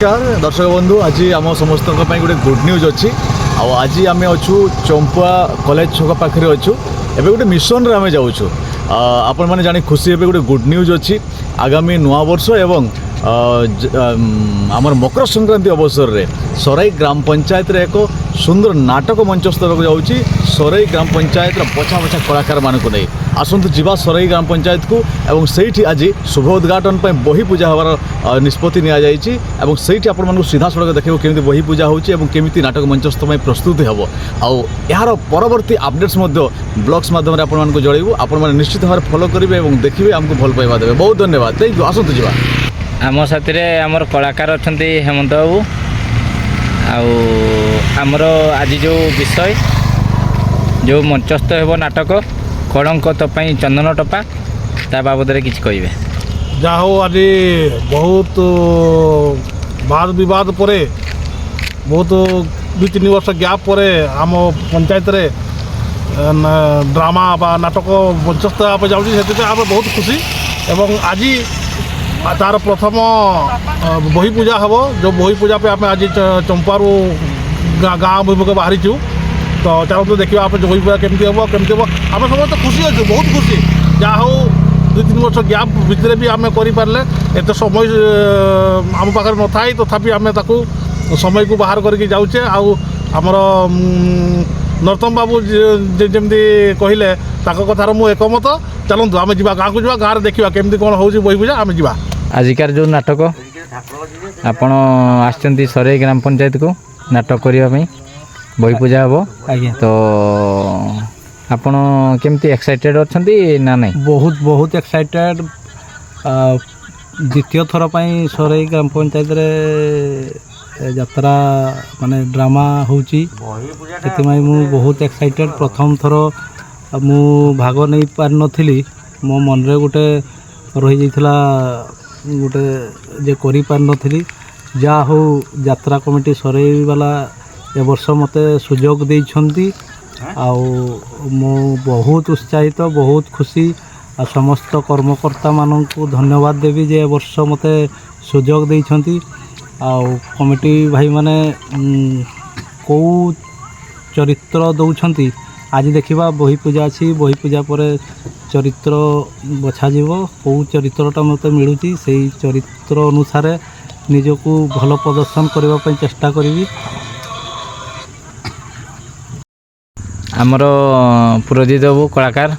नमस्कार दर्शक बंधु आज आम समस्त गोटे गुड न्यूज अच्छी आज आम अच्छु चंपा कॉलेज छक पाखे अच्छु एवं गोटे मिशन रे आम जाऊँ आपण मैंने जानी खुशी हे गोटे गुड न्यूज अच्छी आगामी नुआ वर्ष एवं आमर मकर संक्रांति अवसर रे सराई ग्राम पंचायत रे एक सुंदर नाटक मंचस्थ जाऊँगी सराई ग्राम पंचायत बछा बछा कलाकार मानक नहीं आसतु जीवा सराई ग्राम पंचायत को एवं सेठी आज शुभ उद्घाटन पर बही पूजा हमार निष्पत्ति नि सेठी आपण मानक सीधा सड़क देखो केमी बही पूजा होची एवं केमी नाटक मंचस्थ में प्रस्तुति हम आर परवर्ती अपडेट्स ब्लॉग्स माध्यम आपण मानक जणैबू आपण माने निश्चित भाव फॉलो करेंगे और देखिए आमको भल पाइबा देवे। बहुत धन्यवाद। Thank you. आसतु जीवा आम साथी आमर कलाकार अच्छा हेमंत बाबू आमर आज जो विषय जो मंचस्थ हो नाटक कलंक तपाई चंदन टपा ता बाबद कि कहे जाहो आज बहुत वाद विवाद पर बहुत 2-3 वर्ष गैप पर आम पंचायत रे ड्रामा बा नाटक मंचस्थ जाऊँगी से आम बहुत खुशी एवं आज तार प्रथम बही पूजा हम जो बही पूजा पे आम आज चंपारू गाँ अभिमुखे बाहरी तो चलते देखा आप बही पूजा केमती हम आम समस्त खुशी अच्छे बहुत खुशी जहाँ हो 2-3 वर्ष गैप भितर भी आम करें एत समय आम पाखे न था तथापि आम समय को बाहर करके जाऊे आमर नरोत्तम बाबू जमी कहले कथार मु एकमत चलतु आम जा गाँव को गाँव देखा केमती कौन हो बही पूजा आम जा आजिकार जो नाटक आपण आछंती सराई ग्राम पंचायत को नाटक करने बही पूजा हम आज्ञा तो आपण केमती एक्साइटेड अच्छी ना नहीं बहुत बहुत एक्साइटेड द्वितीय थर पर सराई ग्राम पंचायत रे यात्रा माने ड्रामा होची मु बहुत एक्साइटेड प्रथम थर मु भाग नहीं पार नथिली मो मन रे गोटे रही जाइथिला गोटे जे करि पार नथिली जा हो यात्रा कमिटी सराई वाला ए वर्ष मते सुजोग देइछंती आउ मु बहुत उत्साहित बहुत खुशी आ समस्त कर्मकर्ता मानक धन्यवाद देवी जे वर्ष मते सुजोग देइछंती आउ कमिटी भाई माने कौ चरित्र दौछंती आज देखा बही पूजा अच्छी बही पूजा पर चरित्र बछा कौ चरित्रटा मत मिलूँ से चरित्र अनुसार निजको भल प्रदर्शन करने चेष्टा करी आमर पुरोजित बाबू कलाकार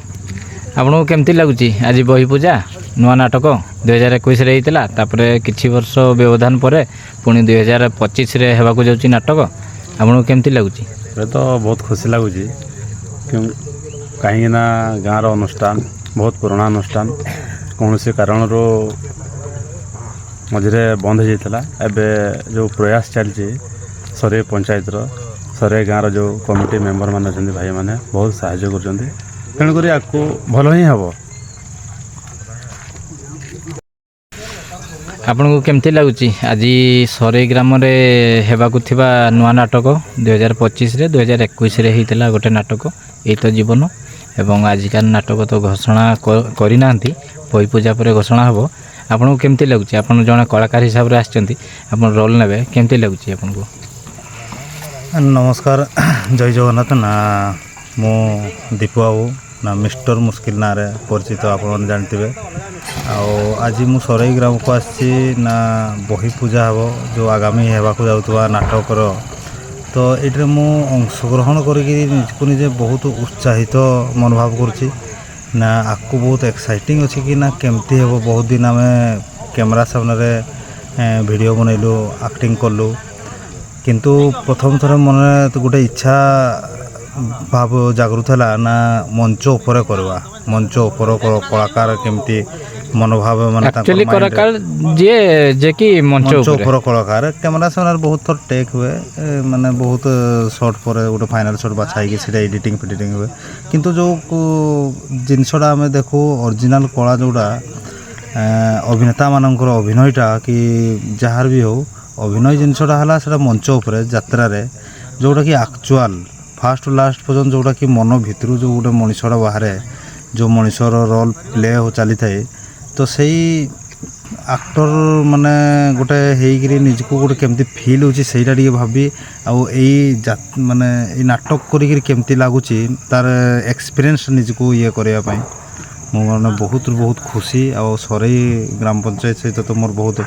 आपको केमती लगुच आज बही पूजा नुआ नाटक 2021 होता तापर किछि वर्ष व्यवधान पर पुणी 2025 होगा जाऊँगी नाटक आपको केमती लगुच तो बहुत खुशी लगुच कहीं गाँव अनुष्ठान बहुत पुराना अनुष्ठान कौन से कारण मझे बंद हो जाता एवं जो प्रयास चलती सराई पंचायत सराई गाँव जो कमिटी मेंबर मान अच्छा भाई मैंने बहुत साहाय्य करुँक आपको भल ही हम आपन को केमती लगुच आज सराई ग्राम होगाकू नुआ नाटक 2025 रे 2021 रे होता गोटे नाटक यही तो जीवन एवं आजिकार नाटक तो घोषणा करना बही पूजा पर घोषणा हम आपन को केमती लगुच आपन जड़े कलाकार हिसाब से आछंती आपन रोल नेबे केमती लगुच आपन को नमस्कार जय जगन्नाथ ना मो दीपू बाबू ना मिस्टर मुस्किल ना रे परिचित आप जानते आज मु सराई ग्राम को आसी ना बही पूजा हम जो आगामी होगाकू जाऊा नाटकर तो ये मु अंशग्रहण करके निजे बहुत उत्साहित मनोभाव करुँची ना आपको बहुत एक्साइटिंग अच्छी कि ना केमती हे बहुत दिन आम कैमरा सामने वीडियो बनैलु एक्टिंग कलु किंतु प्रथम थर मन गोटे इच्छा भाव जागृत है ना मंच उपर करवा मंच उपर कलाकार केमती मनोभाव एक्चुअली कलाकार जे कि मंच उपर कलाकार कैमरा सामने बहुत थर टेक हुए माने बहुत शॉट पर गोटे फाइनल शॉट बाछाई से एडिटिंग फिडिटिंग हुए किंतु जो जिनसटा आम देखू ओरिजिनल कला जोड़ा अभिनेता मानकर अभिनयटा कि जार भी हो अभिनय जिनसटा है से मंच उपर यात्रा जोटा कि एक्चुअल फास्ट लास्ट पर्यटन जोटा कि मन भितर जो गोटे मनीषटा बाहर जो मनीषर रोल प्ले हो चली थाए तो सही ଆକ୍ଟର ମାନେ ଗୋଟେ ହେଇକିରି ନିଜକୁ ଗୋଟେ କେମିତି ଫିଲ୍ ହେଉଛି ସେଇଟା ଟିକେ ଭାବି ଆଉ ମାନେ ଏଇ ନାଟକ କରିକିରି କେମିତି ଲାଗୁଛି ତାର ଏକ୍ସପିରିଏନ୍ସ ନିଜକୁ ଇଏ କରିବା ପାଇଁ ମୁଁ ମାନେ ବହୁତ ଖୁସି। ଆଉ ସରେଇ ଗ୍ରାମ ପଞ୍ଚାୟତ ସହିତ ତ ମୋର ବହୁତ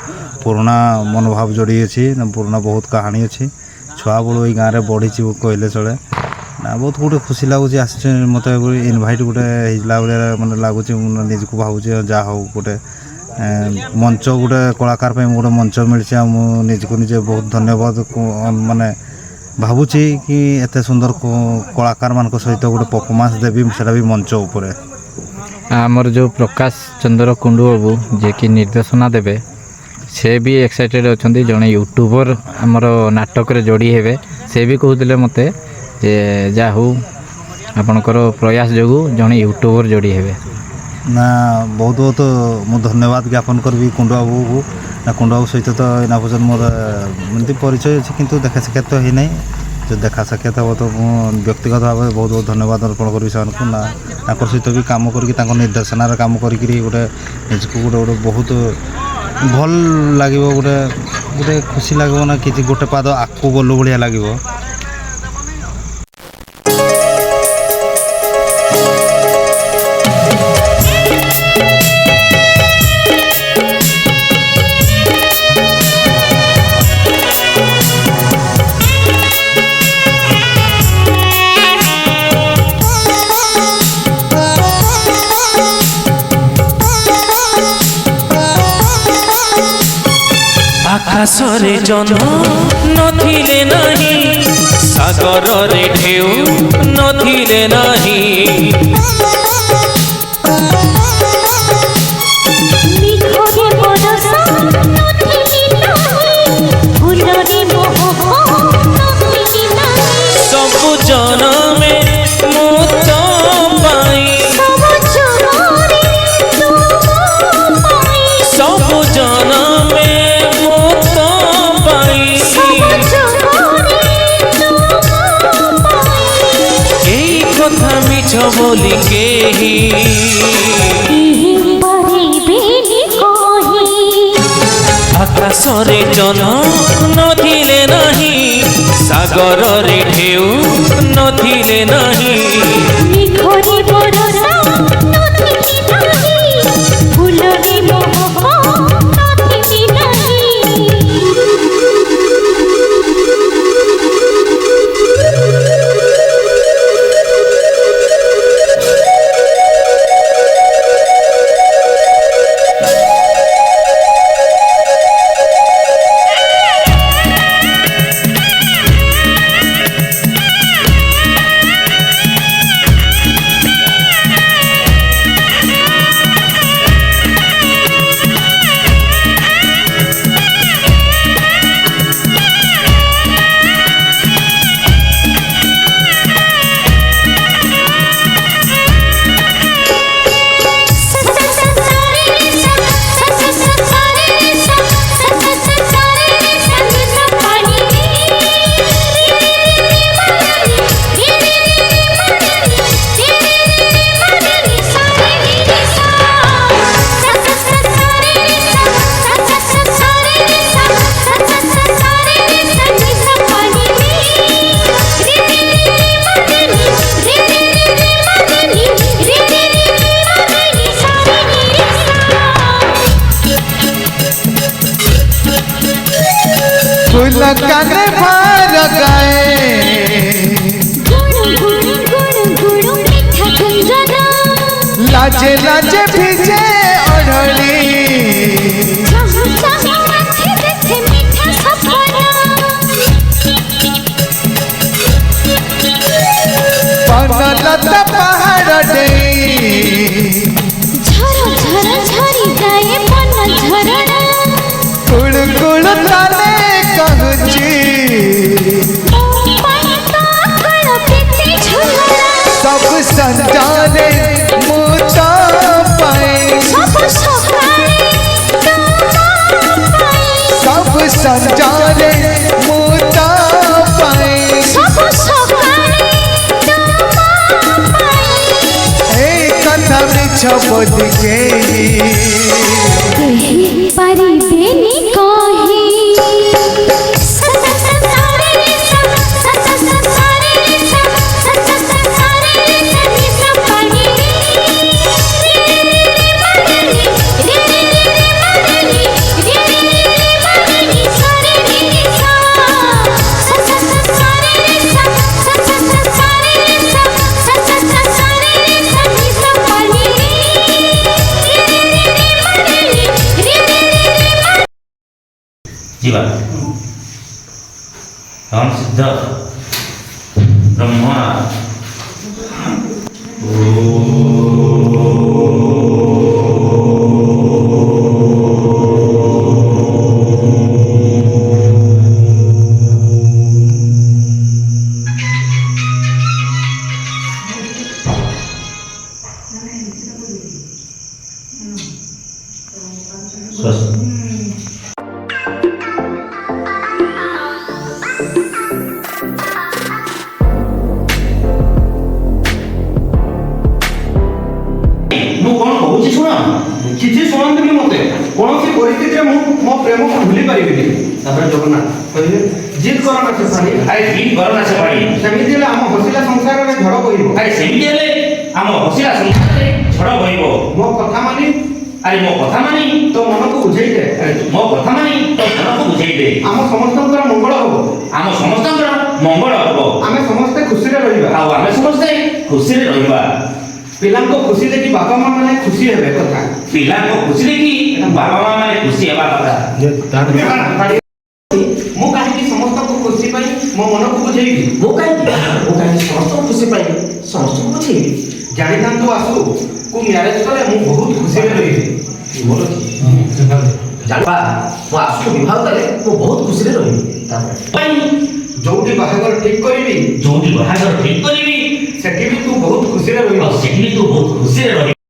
ପୁରୁଣା ମନୋଭାବ ଯୋଡ଼ି ଅଛି, ପୁରୁଣା ବହୁତ କାହାଣୀ ଅଛି। ଛୁଆବେଳୁ ଏଇ ଗାଁରେ ବଢ଼ିଛି କହିଲେ ଚଳେ ନା। ବହୁତ ଗୋଟେ ଖୁସି ଲାଗୁଛି ଆସିଛି ମୋତେ ଇନଭାଇଟ୍ ଗୋଟେ ହେଇଥିଲା ଭଳିଆ ମାନେ ଲାଗୁଛି। ମୁଁ ନିଜକୁ ଭାବୁଛି ଯାହା ହଉ ଗୋଟେ ମଞ୍ଚ ଗୋଟେ କଳାକାର ପାଇଁ ଗୋଟେ ମଞ୍ଚ ମିଳିଛି। ଆଉ ମୁଁ ନିଜକୁ ନିଜେ ବହୁତ ଧନ୍ୟବାଦ ମାନେ ଭାବୁଛି କି ଏତେ ସୁନ୍ଦର କଳାକାରମାନଙ୍କ ସହିତ ଗୋଟେ ପରଫର୍ମାନ୍ସ ଦେବି, ସେଇଟା ବି ମଞ୍ଚ ଉପରେ। ଆମର ଯେଉଁ ପ୍ରକାଶ ଚନ୍ଦ୍ର କୁଣ୍ଡୁ ବାବୁ ଯିଏକି ନିର୍ଦ୍ଦେଶନା ଦେବେ, ସେ ବି ଏକ୍ସାଇଟେଡ଼ ଅଛନ୍ତି। ଜଣେ ୟୁଟ୍ୟୁବର ଆମର ନାଟକରେ ଯୋଡ଼ି ହେବେ। ସେ ବି କହୁଥିଲେ ମୋତେ ଯେ ଯାହା ହଉ ଆପଣଙ୍କର ପ୍ରୟାସ ଯୋଗୁଁ ଜଣେ ୟୁଟ୍ୟୁବର ଯୋଡ଼ି ହେବେ। ନା ବହୁତ ମୁଁ ଧନ୍ୟବାଦ ଜ୍ଞାପନ କରିବି କୁଣ୍ଡୁ ବାବୁକୁ। ନା କୁଣ୍ଡୁ ବାବୁ ସହିତ ତ ଏଇନା ପର୍ଯ୍ୟନ୍ତ ମୋର ଏମିତି ପରିଚୟ ଅଛି କିନ୍ତୁ ଦେଖା ସାକ୍ଷାତ ତ ହେଇନାହିଁ। ଯଦି ଦେଖା ସାକ୍ଷାତ ହେବ ତ ମୁଁ ବ୍ୟକ୍ତିଗତ ଭାବରେ ବହୁତ ଧନ୍ୟବାଦ ଅର୍ପଣ କରିବି ସେମାନଙ୍କୁ। ନା ତାଙ୍କର ସହିତ ବି କାମ କରିକି ତାଙ୍କ ନିର୍ଦ୍ଦେଶନାରେ କାମ କରିକିରି ଗୋଟେ ନିଜକୁ ଗୋଟେ ବହୁତ ଭଲ ଲାଗିବ, ଗୋଟେ ଖୁସି ଲାଗିବ ନା କିଛି ଗୋଟେ ପାଦ ଆଗକୁ ଗଲୁ ଭଳିଆ ଲାଗିବ। ଆକାଶରେ ଜହ୍ନ ନଥିଲେ ନାହିଁ, ସାଗରରେ ଢେଉ ନଥିଲେ ନାହିଁ। ସବୁ ଜନମେ ମୁଁ ତୋ ପାଇଁ, ସବୁ ଜନମେ କଥା ମିଛ ବୋଲି କେହି ଆକାଶରେ ଜହ୍ନ ନଥିଲେ ନାହିଁ, ସାଗରରେ ଢେଉ ନଥିଲେ ନାହିଁ। काने भर गए लाजे लाजे भिजे ओढ़नी बनलता पहाड़ डे कुड़ कुड़ ताले सब संजाने मुता पाए सब संजाने मुता पाए एक कथा मिछ बोल के ଯିବା ଅହଂ ସିଦ୍ଧ ବ୍ରହ୍ମ ମୁଁ କ'ଣ କହୁଛି ଶୁଣ କିଛି ଶୁଣନ୍ତୁନି ମତେ କୌଣସି ପରିସ୍ଥିତିରେ ମୁଁ ମୋ ପ୍ରେମକୁ ଭୁଲି ପାରିବିନି। ତାପରେ ଜଗନ୍ନାଥ କହିଲେ ଜିଦ୍ କର ନା ସେ ପାଣି ଆରେ ଠିକ୍ କର ନା ସେ ପାଣି ସେମିତି ହେଲେ ଆମ ହସିଲା ସଂସାରରେ ଝଡ଼ ବୋହିବ। ଆରେ ସେମିତି ହେଲେ ଆମ ହସିଲା ସଂସାରରେ ଝଡ଼ ବହିବ ମୋ କଥା ମାନି ଆରେ ମୋ କଥା ମାନି ତୋ ମନକୁ ବୁଝେଇ ଦେ। ମୋ କଥା ମାନି ତୋ ମନକୁ ବୁଝେଇ ଦେ ଆମ ସମସ୍ତଙ୍କର ମଙ୍ଗଳ ହବ। ଆମ ସମସ୍ତଙ୍କର ମଙ୍ଗଳ ହବ ଆମେ ସମସ୍ତେ ଖୁସିରେ ରହିବା। ଆଉ ଆମେ ସମସ୍ତେ ଖୁସିରେ ରହିବା ପିଲାଙ୍କ ଖୁସି ଦେଖି ବାପା ମା ମାନେ ଖୁସି ହେବେ କଥା। ପିଲାଙ୍କ ଖୁସି ଦେଖି ବାବା ମା ମାନେ ଖୁସି ହେବା କଥା ମୁଁ କାହିଁକି ସମସ୍ତଙ୍କୁ ଖୁସି ପାଇଁ ମୋ ମନକୁ ବୁଝେଇବି? ମୁଁ କାହିଁକି ସମସ୍ତଙ୍କୁ ଖୁସି ପାଇଁ ସମସ୍ତଙ୍କୁ ବୁଝେଇବି। ଜାଣିଥାନ୍ତୁ ଆସୁ କୁ ମ୍ୟାରେଜ କଲେ ମୁଁ ବହୁତ ଖୁସିରେ ରହିବି। ଜାଣିବା ମୁଁ ଆସୁକୁ ବିବାହ କଲେ ମୁଁ ବହୁତ ଖୁସିରେ ରହିବି। ତାପରେ ଯୋଉଠି ବାହାଘର ଠିକ କରିବି ଯୋଉଠି ବାହାଘର ଠିକ କରିବି ସେଠି ବି ତୁ ବହୁତ ଖୁସିରେ ରହିବୁ। ସେଠି ବି ତୁ ବହୁତ ଖୁସିରେ ରହିବୁ।